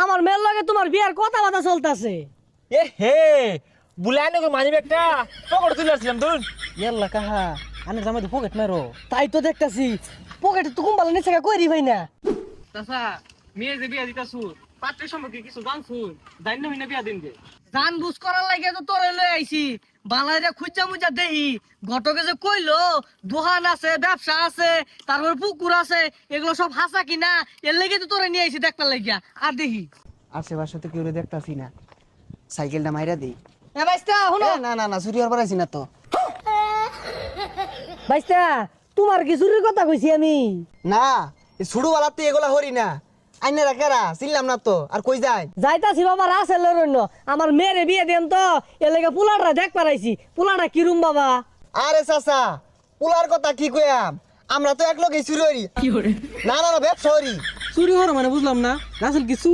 আমার মেয়ের লগে তোমার বিয়ার কথাবার্তা চলতেছে। এ হে বুলাই নাকি মানি ব্যাগটা পকেটে তুলে আসছিলাম ধরুন। ইয়াল্লা কাহা আনে জামাই তো পকেট মারো। তাই তো দেখতাছি পকেটে তো কুম্বালা নিচে কইরি ভাই না। চাচা মেয়ে যে বিয়া দিতাছু পাত্রের সম্পর্কে কিছু জানছু জানি না বিয়া দিন যে জান বুঝ করার লাগে তো তোরে লই আইছি। বালাইরে খুঁজা মুজা দেহি ঘটকে যে কইলো দোকান আছে ব্যবসা আছে তারপর পুকুর আছে এগুলো সব হাসা কিনা এর লাগি তো তোরে নিয়ে আইছি দেখতে লাগিয়া। আর দেখি আশেপাশে তো কেউ দেখতাছি না, সাইকেলটা মাইরা দেই। এ বাইস্তা শুনো। না না না চুরি হওয়ার আইছি না তো। বাইস্তা তোমার কি চুরির কথা কইছি আমি? না এই ছুড়ুওয়ালা তো এগুলা হরি না, আইনে রাখেরা চিনলাম না তো। আর কই যায়? যাইতাছি বাবা রাসেল লরণ্য আমার মেয়েরে বিয়ে দেন তো এর লাগে পোলাটা দেখ পারাইছি। পোলাটা কিরম বাবা? আরে চাচা পোলার কথা কি কইয়াম, আমরা তো এক লগে চুরি হরি। না না না ব্যবসা হরি। চুরি হওয়ার মানে বুঝলাম না রাসেল কিছু